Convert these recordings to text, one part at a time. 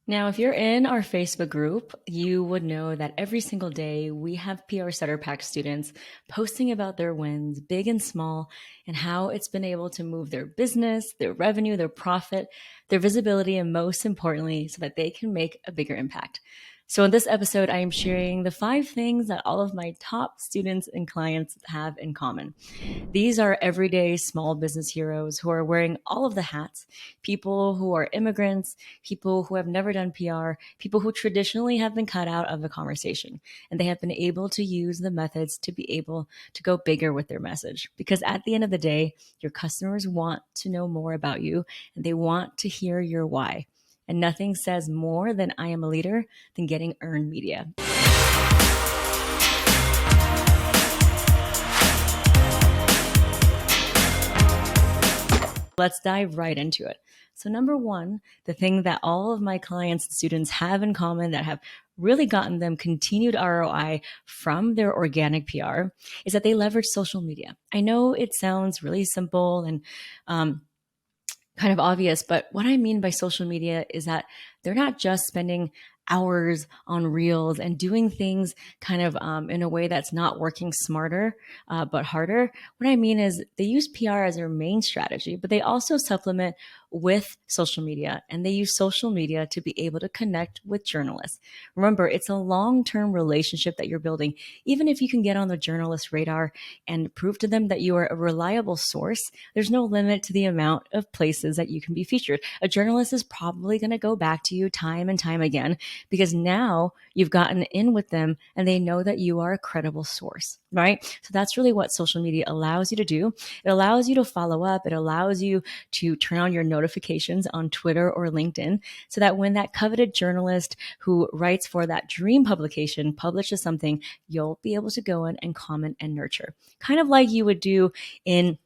Now, if you're in our Facebook group, you would know that every single day we have PR Starter Pack students posting about their wins, big and small, and how it's been able to move their business, their revenue, their profit, their visibility, and most importantly, so that they can make a bigger impact. So, in this episode, I am sharing the 5 things that all of my top students and clients have in common. These are everyday small business heroes who are wearing all of the hats, people who are immigrants, people who have never done PR, people who traditionally have been cut out of the conversation. And they have been able to use the methods to be able to go bigger with their message. Because at the end of the day, your customers want to know more about you and they want to hear your why. And nothing says more than I am a leader than getting earned media. Let's dive right into it. So, number one, the thing that all of my clients and students have in common that have really gotten them continued ROI from their organic PR is that they leverage social media. I know it sounds really simple and kind of obvious, but what I mean by social media is that they're not just spending hours on reels and doing things kind of in a way that's not working smarter but harder. What I mean is they use PR as their main strategy, but they also supplement with social media, and they use social media to be able to connect with journalists. Remember, it's a long-term relationship that you're building. Even if you can get on the journalist radar and prove to them that you are a reliable source, there's no limit to the amount of places that you can be featured. A journalist is probably going to go back to you time and time again because now you've gotten in with them and they know that you are a credible source, right? So that's really what social media allows you to do. It allows you to follow up. It allows you to turn on your notifications on Twitter or LinkedIn so that when that coveted journalist who writes for that dream publication publishes something, you'll be able to go in and comment and nurture. Kind of like you would do in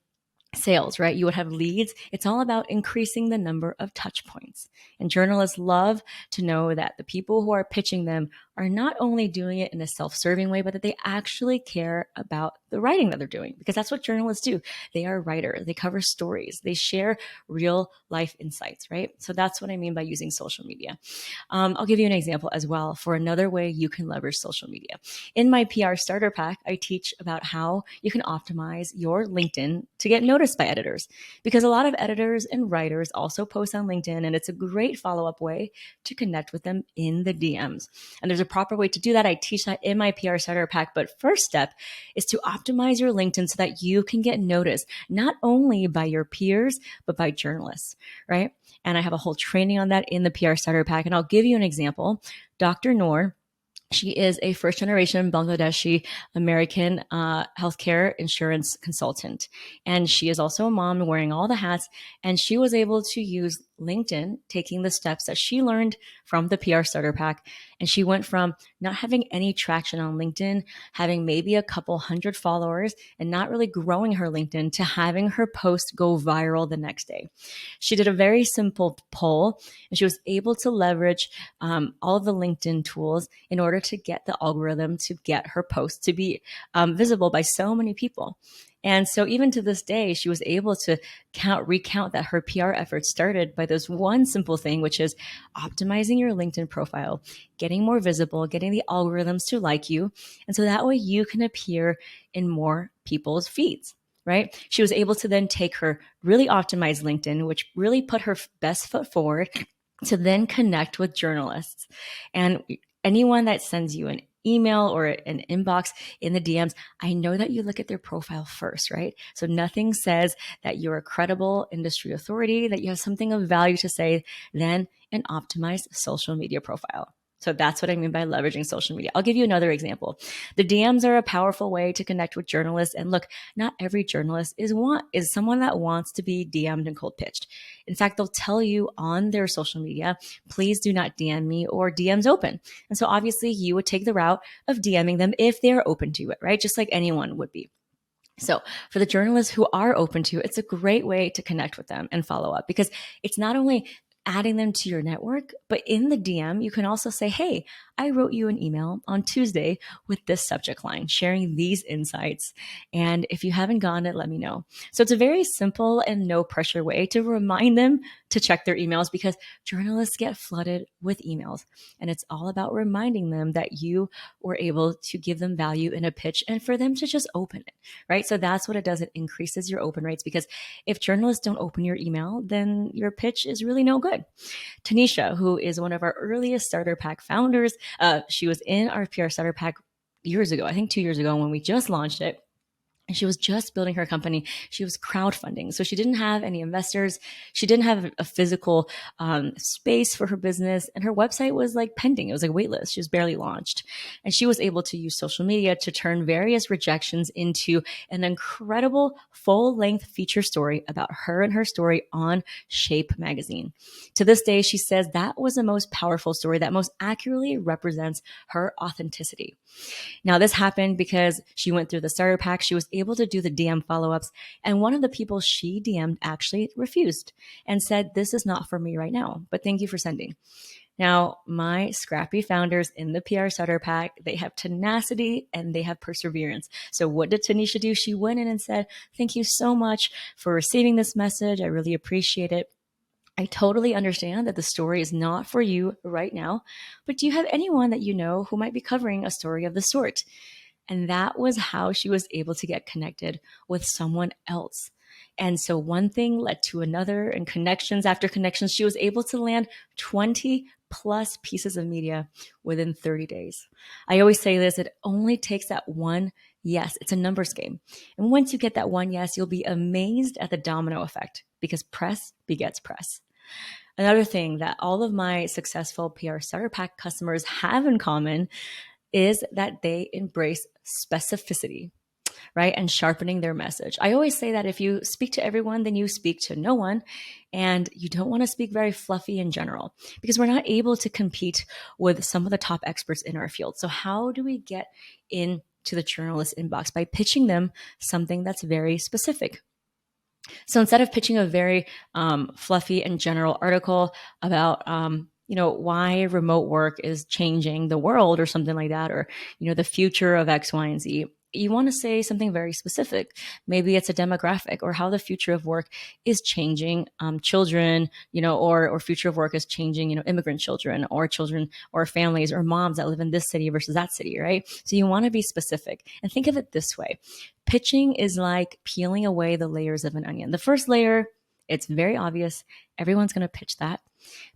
sales, right? You would have leads. It's all about increasing the number of touch points. And journalists love to know that the people who are pitching them are not only doing it in a self-serving way, but that they actually care about the writing that they're doing, because that's what journalists do. They are writers. They cover stories. They share real life insights, right? So that's what I mean by using social media. I'll give you an example as well for another way you can leverage social media. In my PR starter pack, I teach about how you can optimize your LinkedIn to get noticed by editors, because a lot of editors and writers also post on LinkedIn, and it's a great follow-up way to connect with them in the DMs. And there's a proper way to do that. I teach that in my PR starter pack. But first step is to optimize your LinkedIn so that you can get noticed, not only by your peers, but by journalists, right? And I have a whole training on that in the PR starter pack. And I'll give you an example. Dr. Noor, she is a first generation Bangladeshi American healthcare insurance consultant. And she is also a mom wearing all the hats. And she was able to use LinkedIn, taking the steps that she learned from the PR starter pack. And she went from not having any traction on LinkedIn, having maybe a couple hundred followers, and not really growing her LinkedIn, to having her post go viral the next day. She did a very simple poll, and she was able to leverage all of the LinkedIn tools in order to get the algorithm to get her post to be visible by so many people. And so even to this day, she was able to recount that her PR efforts started by this one simple thing, which is optimizing your LinkedIn profile, getting more visible, getting the algorithms to like you. And so that way you can appear in more people's feeds, right? She was able to then take her really optimized LinkedIn, which really put her best foot forward, to then connect with journalists. And anyone that sends you an email or an inbox in the DMs, I know that you look at their profile first, right? So nothing says that you're a credible industry authority, that you have something of value to say, than an optimized social media profile. So that's what I mean by leveraging social media. I'll give you another example. The DMs are a powerful way to connect with journalists. And look, not every journalist is someone that wants to be DM'd and cold pitched. In fact, they'll tell you on their social media, please do not DM me, or DMs open. And so obviously you would take the route of DMing them if they're open to it, right? Just like anyone would be. So for the journalists who are open to it, it's a great way to connect with them and follow up, because it's not only adding them to your network. But in the DM, you can also say, hey, I wrote you an email on Tuesday with this subject line, sharing these insights. And if you haven't gotten it, let me know. So it's a very simple and no pressure way to remind them to check their emails, because journalists get flooded with emails. And it's all about reminding them that you were able to give them value in a pitch and for them to just open it, right? So that's what it does. It increases your open rates, because if journalists don't open your email, then your pitch is really no good. Tanisha, who is one of our earliest starter pack founders, she was in our PR starter pack years ago, I think 2 years ago when we just launched it. And she was just building her company. She was crowdfunding. So she didn't have any investors. She didn't have a physical space for her business. And her website was like pending. It was like waitlist. She was barely launched. And she was able to use social media to turn various rejections into an incredible full-length feature story about her and her story on Shape magazine. To this day, she says that was the most powerful story that most accurately represents her authenticity. Now, this happened because she went through the starter pack. She was able to do the DM follow-ups. And one of the people she DM'd actually refused and said, this is not for me right now, but thank you for sending. Now, my scrappy founders in the PR starter pack, they have tenacity and they have perseverance. So what did Tanisha do? She went in and said, thank you so much for receiving this message. I really appreciate it. I totally understand that the story is not for you right now, but do you have anyone that you know who might be covering a story of the sort? And that was how she was able to get connected with someone else. And so one thing led to another, and connections after connections, she was able to land 20 plus pieces of media within 30 days. I always say this, it only takes that one yes. It's a numbers game. And once you get that one yes, you'll be amazed at the domino effect, because press begets press. Another thing that all of my successful PR starter pack customers have in common is that they embrace specificity, right? And sharpening their message. I always say that if you speak to everyone, then you speak to no one. And you don't want to speak very fluffy in general, because we're not able to compete with some of the top experts in our field. So how do we get into the journalist inbox? By pitching them something that's very specific. So instead of pitching a very fluffy and general article about, why remote work is changing the world or something like that, or, the future of X, Y, and Z, you want to say something very specific. Maybe it's a demographic, or how the future of work is changing children, or future of work is changing, immigrant children or families or moms that live in this city versus that city, right? So you want to be specific, and think of it this way. Pitching is like peeling away the layers of an onion. The first layer, it's very obvious. Everyone's going to pitch that.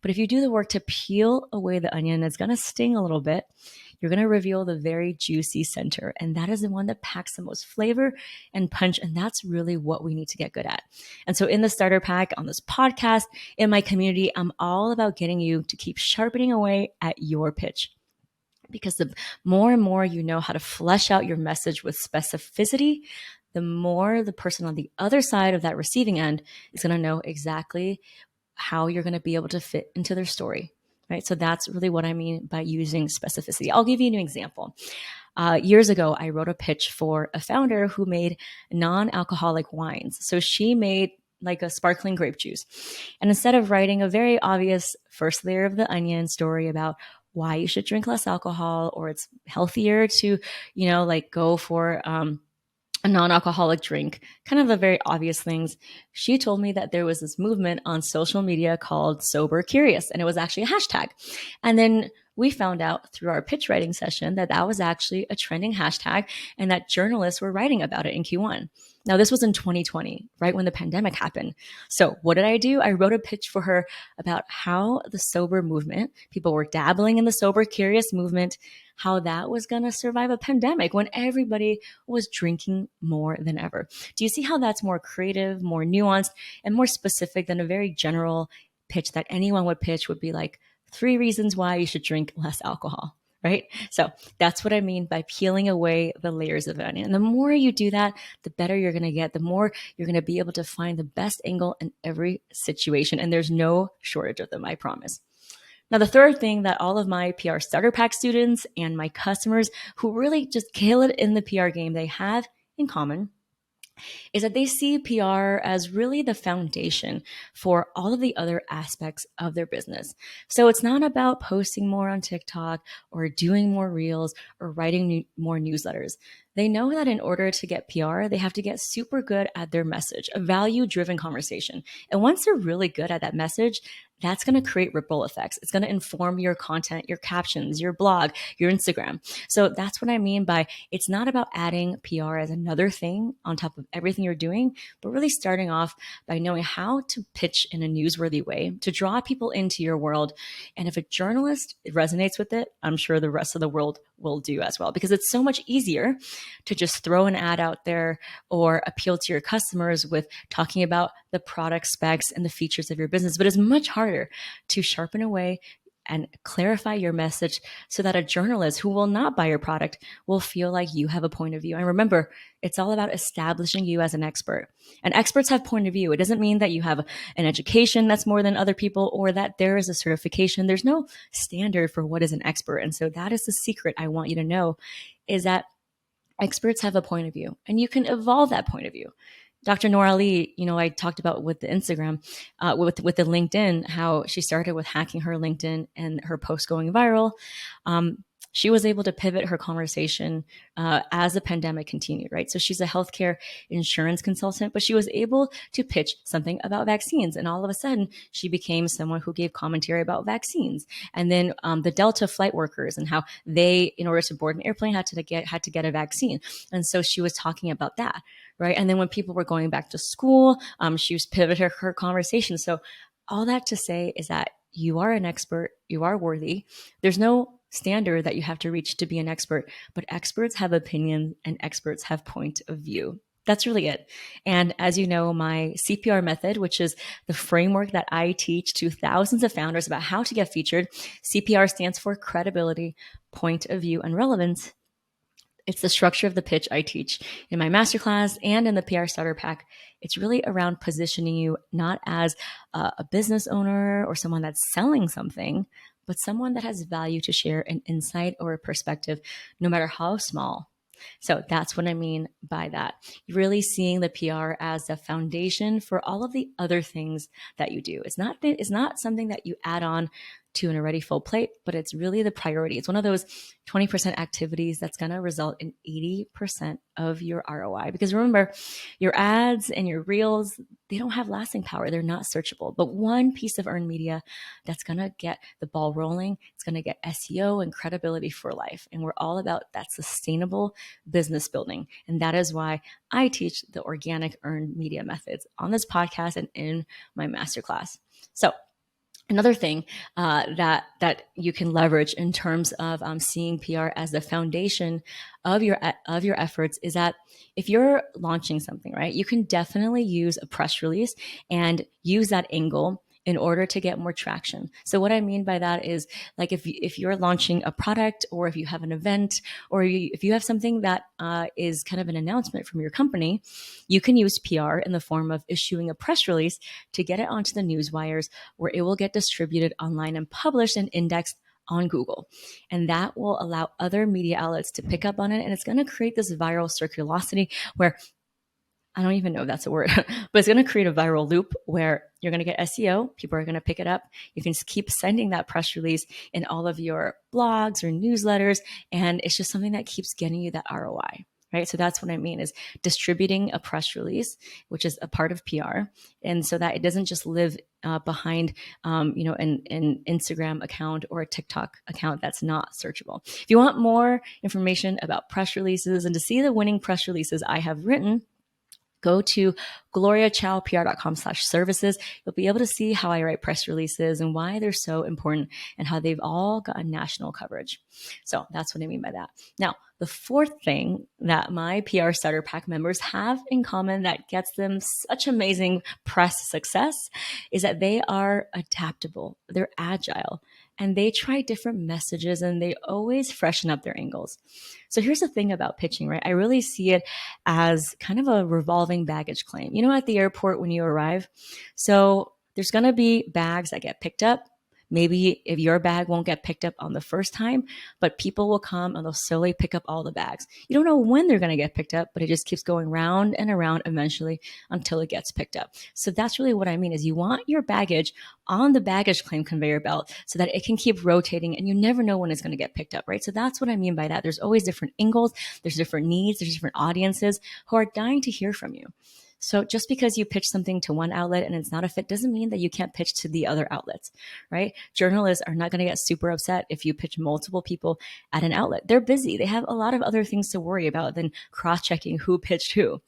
But if you do the work to peel away the onion, it's going to sting a little bit. You're going to reveal the very juicy center. And that is the one that packs the most flavor and punch. And that's really what we need to get good at. And so in the starter pack, on this podcast, in my community, I'm all about getting you to keep sharpening away at your pitch. Because the more and more you know how to flesh out your message with specificity, the more the person on the other side of that receiving end is going to know exactly how you're going to be able to fit into their story, right? So that's really what I mean by using specificity. I'll give you an example. Years ago, I wrote a pitch for a founder who made non-alcoholic wines. So she made like a sparkling grape juice. And instead of writing a very obvious first layer of the onion story about why you should drink less alcohol, or it's healthier to, go for a non-alcoholic drink, kind of the very obvious things, she told me that there was this movement on social media called Sober Curious, and it was actually a hashtag. And then we found out through our pitch writing session that that was actually a trending hashtag, and that journalists were writing about it in Q1. Now, this was in 2020, right when the pandemic happened. So what did I do? I wrote a pitch for her about how the sober movement, people were dabbling in the Sober Curious movement, how that was going to survive a pandemic when everybody was drinking more than ever. Do you see how that's more creative, more nuanced, and more specific than a very general pitch that anyone would pitch would be like 3 reasons why you should drink less alcohol, right? So that's what I mean by peeling away the layers of the onion. And the more you do that, the better you're going to get, the more you're going to be able to find the best angle in every situation. And there's no shortage of them, I promise. Now, the third thing that all of my PR starter pack students and my customers who really just kill it in the PR game, they have in common is that they see PR as really the foundation for all of the other aspects of their business. So it's not about posting more on TikTok or doing more reels or writing more newsletters. They know that in order to get PR, they have to get super good at their message, a value driven conversation. And once they're really good at that message, that's going to create ripple effects. It's going to inform your content, your captions, your blog, your Instagram. So that's what I mean by it's not about adding PR as another thing on top of everything you're doing, but really starting off by knowing how to pitch in a newsworthy way to draw people into your world. And if a journalist resonates with it, I'm sure the rest of the world will do as well, because it's so much easier to just throw an ad out there or appeal to your customers with talking about the product specs and the features of your business. But it's much harder to sharpen away and clarify your message so that a journalist who will not buy your product will feel like you have a point of view. And remember, it's all about establishing you as an expert. And experts have point of view. It doesn't mean that you have an education that's more than other people or that there is a certification. There's no standard for what is an expert. And so that is the secret I want you to know, is that experts have a point of view and you can evolve that point of view. Dr. Nora Lee, I talked about with the Instagram, with the LinkedIn, how she started with hacking her LinkedIn and her post going viral. She was able to pivot her conversation as the pandemic continued, right? So she's a healthcare insurance consultant, but she was able to pitch something about vaccines. And all of a sudden, she became someone who gave commentary about vaccines. And then the Delta flight workers and how they, in order to board an airplane, had to get a vaccine. And so she was talking about that, right? And then when people were going back to school, she was pivoting her conversation. So all that to say is that you are an expert, you are worthy. There's no standard that you have to reach to be an expert, but experts have opinion and experts have point of view. That's really it. And as you know, my CPR method, which is the framework that I teach to thousands of founders about how to get featured, CPR stands for credibility, point of view, and relevance. It's the structure of the pitch I teach in my masterclass and in the PR starter pack. It's really around positioning you not as a business owner or someone that's selling something, but someone that has value to share an insight or a perspective, no matter how small. So that's what I mean by that. Really seeing the PR as the foundation for all of the other things that you do. It's not something that you add on to an already full plate, but it's really the priority. It's one of those 20% activities that's going to result in 80% of your ROI. Because remember, your ads and your reels, they don't have lasting power. They're not searchable. But one piece of earned media that's going to get the ball rolling, it's going to get SEO and credibility for life. And we're all about that sustainable business building. And that is why I teach the organic earned media methods on this podcast and in my masterclass. So another thing that you can leverage in terms of seeing PR as the foundation of your efforts is that if you're launching something, right, you can definitely use a press release and use that angle in order to get more traction. So what I mean by that is, like, if you're launching a product, or if you have an event, or if you have something that is kind of an announcement from your company, you can use PR in the form of issuing a press release to get it onto the news wires, where it will get distributed online and published and indexed on Google. And that will allow other media outlets to pick up on it. And it's going to create this viral circulosity where, I don't even know if that's a word, but it's going to create a viral loop where you're going to get SEO. People are going to pick it up. You can keep sending that press release in all of your blogs or newsletters. And it's just something that keeps getting you that ROI, right? So that's what I mean, is distributing a press release, which is a part of PR. And so that it doesn't just live behind, an Instagram account or a TikTok account that's not searchable. If you want more information about press releases and to see the winning press releases I have written, go to gloriachowpr.com/services. You'll be able to see how I write press releases and why they're so important and how they've all gotten national coverage. So that's what I mean by that. Now, the fourth thing that my PR Starter Pack members have in common that gets them such amazing press success is that they are adaptable, they're agile, and they try different messages and they always freshen up their angles. So here's the thing about pitching, right? I really see it as kind of a revolving baggage claim. At the airport when you arrive, so there's going to be bags that get picked up, Maybe if your bag won't get picked up on the first time, but people will come and they'll slowly pick up all the bags. You don't know when they're going to get picked up, but it just keeps going round and around eventually until it gets picked up. So that's really what I mean is you want your baggage on the baggage claim conveyor belt so that it can keep rotating and you never know when it's going to get picked up, right? So that's what I mean by that. There's always different angles, there's different needs, there's different audiences who are dying to hear from you. So just because you pitch something to one outlet and it's not a fit doesn't mean that you can't pitch to the other outlets, right? Journalists are not going to get super upset if you pitch multiple people at an outlet. They're busy. They have a lot of other things to worry about than cross-checking who pitched who.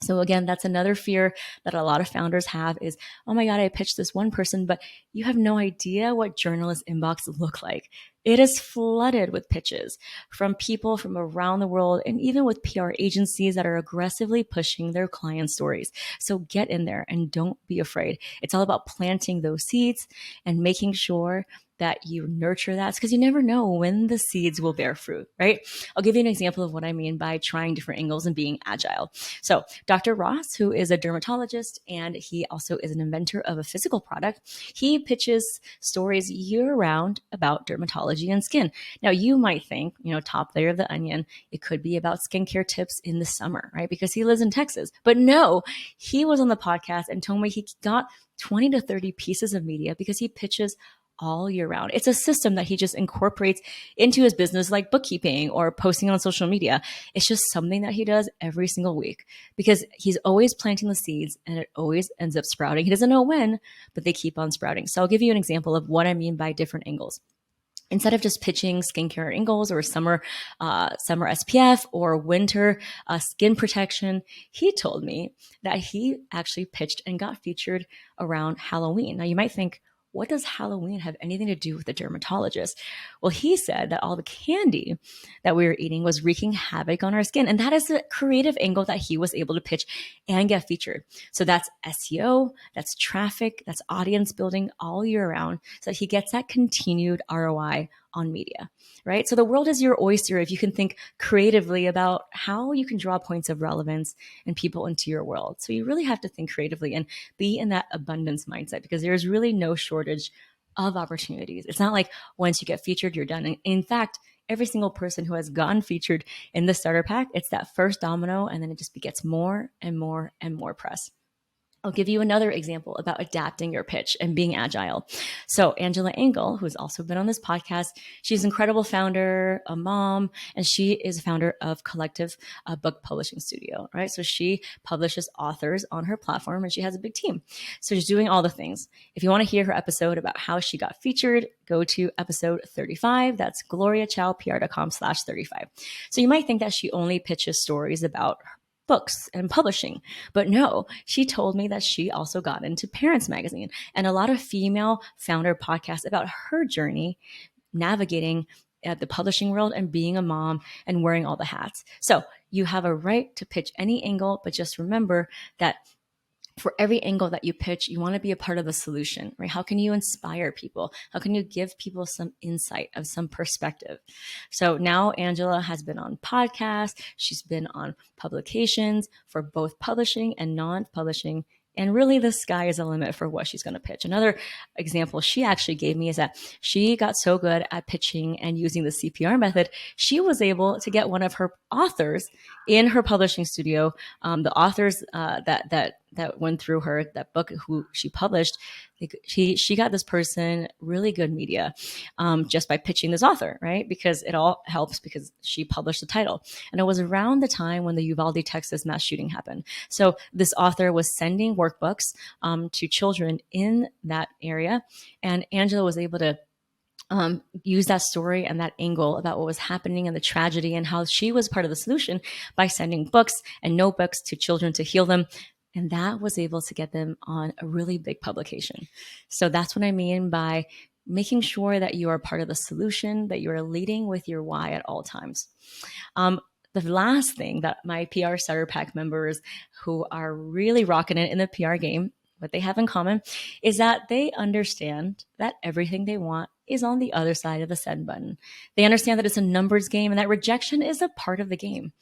So again, that's another fear that a lot of founders have is, oh my God, I pitched this one person, but you have no idea what journalist inbox look like. It is flooded with pitches from people from around the world and even with PR agencies that are aggressively pushing their client stories. So get in there and don't be afraid. It's all about planting those seeds and making sure that you nurture that because you never know when the seeds will bear fruit, right? I'll give you an example of what I mean by trying different angles and being agile. So Dr. Ross, who is a dermatologist and he also is an inventor of a physical product, he pitches stories year round about dermatology and skin. Now you might think, top layer of the onion, it could be about skincare tips in the summer, right? Because he lives in Texas. But no, he was on the podcast and told me he got 20 to 30 pieces of media because he pitches all year round. It's a system that he just incorporates into his business like bookkeeping or posting on social media. It's just something that he does every single week because he's always planting the seeds and it always ends up sprouting. He doesn't know when, but they keep on sprouting. So I'll give you an example of what I mean by different angles. Instead of just pitching skincare angles or summer SPF or winter skin protection, he told me that he actually pitched and got featured around Halloween. Now you might think, what does Halloween have anything to do with the dermatologist? Well, he said that all the candy that we were eating was wreaking havoc on our skin. And that is a creative angle that he was able to pitch and get featured. So that's SEO, that's traffic, that's audience building all year round so that he gets that continued ROI on media, right? So the world is your oyster if you can think creatively about how you can draw points of relevance and people into your world. So you really have to think creatively and be in that abundance mindset because there's really no shortage of opportunities. It's not like once you get featured, you're done. In fact, every single person who has gotten featured in the starter pack, it's that first domino and then it just gets more and more and more press. I'll give you another example about adapting your pitch and being agile. So Angela Engel, who's also been on this podcast, she's an incredible founder, a mom, and she is founder of Collective Book Publishing Studio, right? So she publishes authors on her platform and she has a big team. So she's doing all the things. If you want to hear her episode about how she got featured, go to episode 35. That's gloriachowpr.com/35. So you might think that she only pitches stories about books and publishing. But no, she told me that she also got into Parents Magazine and a lot of female founder podcasts about her journey navigating the publishing world and being a mom and wearing all the hats. So you have a right to pitch any angle, but just remember that for every angle that you pitch, you want to be a part of the solution, right? How can you inspire people? How can you give people some insight of some perspective? So now Angela has been on podcasts. She's been on publications for both publishing and non-publishing. And really, the sky is the limit for what she's going to pitch. Another example she actually gave me is that she got so good at pitching and using the CPR method, she was able to get one of her authors in her publishing studio. The authors that went through her that book who she published, she got this person really good media just by pitching this author, right? Because it all helps because she published the title. And it was around the time when the Uvalde, Texas mass shooting happened. So this author was sending workbooks to children in that area. And Angela was able to use that story and that angle about what was happening and the tragedy and how she was part of the solution by sending books and notebooks to children to heal them. And that was able to get them on a really big publication. So that's what I mean by making sure that you are part of the solution, that you are leading with your why at all times. The last thing that my PR Starter Pack members who are really rocking it in the PR game, what they have in common is that they understand that everything they want is on the other side of the send button. They understand that it's a numbers game and that rejection is a part of the game.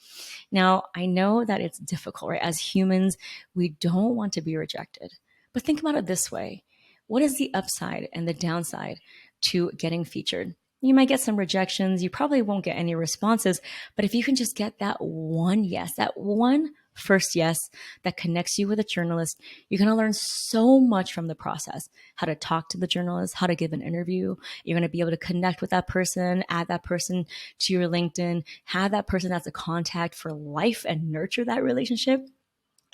Now, I know that it's difficult, right? As humans, we don't want to be rejected. But think about it this way. what is the upside and the downside to getting featured? You might get some rejections. You probably won't get any responses. But if you can just get that one yes, that one first yes that connects you with a journalist, you're going to learn so much from the process: how to talk to the journalist, how to give an interview. You're going to be able to connect with that person, add that person to your LinkedIn, have that person as a contact for life and nurture that relationship.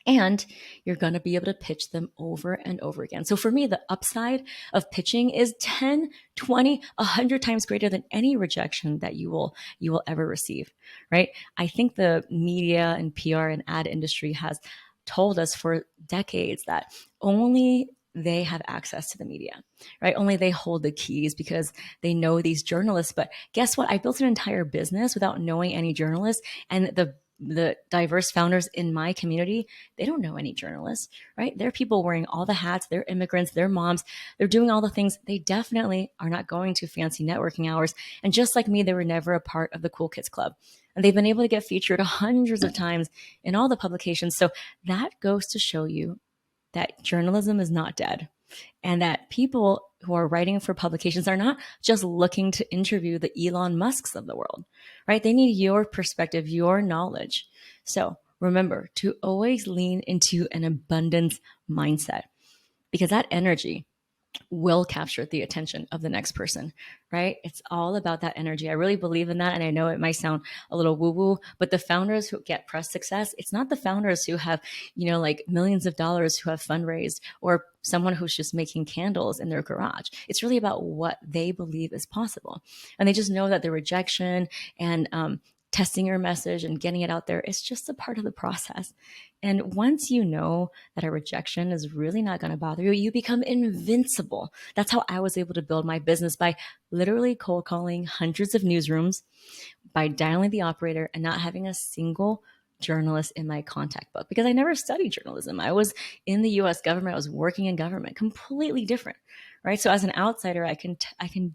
And you're going to be able to pitch them over and over again. So for me, the upside of pitching is 10, 20, 100 times greater than any rejection that you will ever receive, right? I think the media and PR and ad industry has told us for decades that only they have access to the media, right? Only they hold the keys because they know these journalists. But guess what? I built an entire business without knowing any journalists, and the diverse founders in my community, they don't know any journalists, right? They're people wearing all the hats. They're immigrants. They're moms. They're doing all the things. They definitely are not going to fancy networking hours. And just like me, they were never a part of the Cool Kids Club. And they've been able to get featured hundreds of times in all the publications. So that goes to show you that journalism is not dead, and that people who are writing for publications are not just looking to interview the Elon Musks of the world, right? They need your perspective, your knowledge. So remember to always lean into an abundance mindset, because that energy will capture the attention of the next person, right? It's all about that energy. I really believe in that. And I know it might sound a little woo woo, but the founders who get press success, it's not the founders who have, like millions of dollars who have fundraised, or someone who's just making candles in their garage. It's really about what they believe is possible. And they just know that the rejection and testing your message and getting it out there is just a part of the process. And once you know that a rejection is really not going to bother you, you become invincible. That's how I was able to build my business, by literally cold calling hundreds of newsrooms, by dialing the operator and not having a single journalist in my contact book, because I never studied journalism. I was in the US government. I was working in government, completely different, right? So as an outsider, I can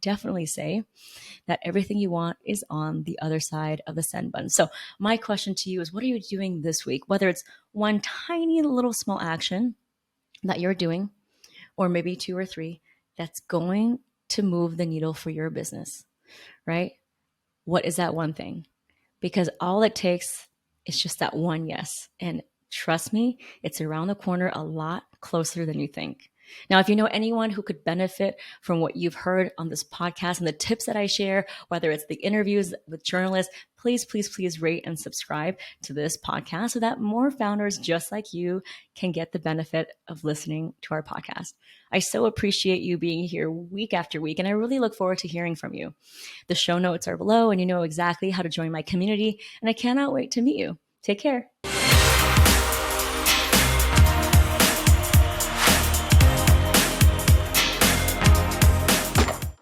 definitely say that everything you want is on the other side of the send button. So my question to you is, what are you doing this week? Whether it's one tiny little small action that you're doing, or maybe two or three, that's going to move the needle for your business, right? What is that one thing? Because all it takes is just that one yes. And trust me, it's around the corner, a lot closer than you think. Now, if you know anyone who could benefit from what you've heard on this podcast and the tips that I share, whether it's the interviews with journalists, please, please, please rate and subscribe to this podcast so that more founders just like you can get the benefit of listening to our podcast. I so appreciate you being here week after week, and I really look forward to hearing from you. The show notes are below, and you know exactly how to join my community, and I cannot wait to meet you. Take care.